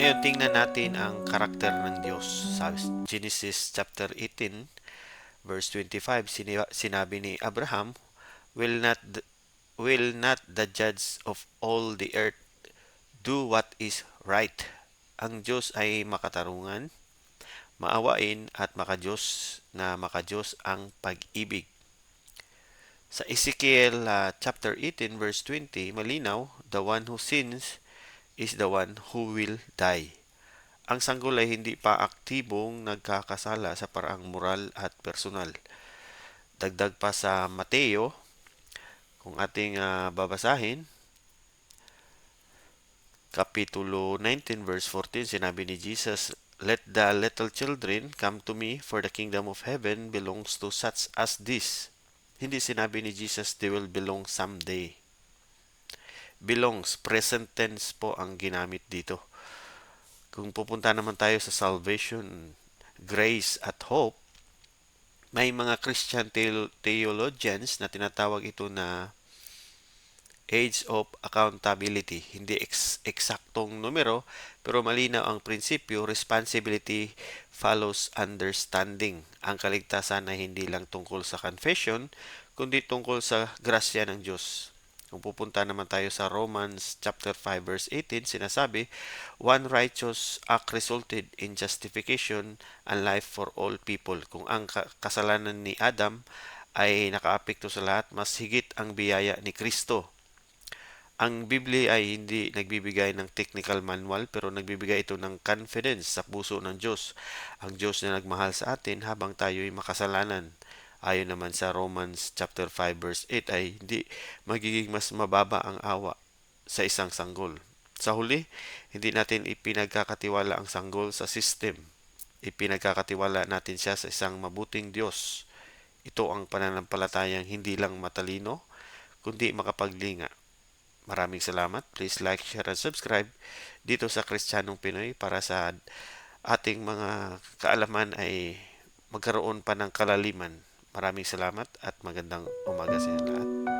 Ngayon, tingnan natin ang karakter ng Diyos. Sa Genesis chapter 18, verse 25, sinabi ni Abraham, will not the judge of all the earth do what is right? Ang Diyos ay makatarungan, maawain at makadiyos na makadiyos ang pag-ibig. Sa Ezekiel chapter 18 verse 20, malinaw, the one who sins is the one who will die. Ang sanggol ay hindi pa aktibong nagkakasala sa paraang moral at personal. Dagdag pa sa Mateo, kung ating babasahin, Kapitulo 19 verse 14, sinabi ni Jesus, "Let the little children come to me, for the kingdom of heaven belongs to such as this." Hindi sinabi ni Jesus, they will belong someday. Belongs, present tense po ang ginamit dito. Kung pupunta naman tayo sa salvation, grace at hope, may mga Christian theologians na tinatawag ito na age of accountability. Hindi eksaktong numero, pero malinaw ang prinsipyo, responsibility follows understanding. Ang kaligtasan ay hindi lang tungkol sa confession, kundi tungkol sa grasya ng Diyos. Kung pupunta naman tayo sa Romans chapter 5 verse 18, sinasabi, one righteous act resulted in justification and life for all people. Kung ang kasalanan ni Adam ay nakaapekto sa lahat, mas higit ang biyaya ni Kristo. Ang Biblia ay hindi nagbibigay ng technical manual, pero nagbibigay ito ng confidence sa puso ng Diyos. Ang Diyos na nagmahal sa atin habang tayo ay makasalanan. Ayon naman sa Romans chapter 5 verse 8 ay hindi magiging mas mababa ang awa sa isang sanggol. Sa huli, hindi natin ipinagkakatiwala ang sanggol sa system. Ipinagkakatiwala natin siya sa isang mabuting Diyos. Ito ang pananampalatayang hindi lang matalino, kundi makapaglinga. Maraming salamat. Please like, share, and subscribe dito sa Kristiyanong Pinoy para sa ating mga kaalaman ay magkaroon pa ng kalaliman. Maraming salamat at magandang umaga sa inyo lahat.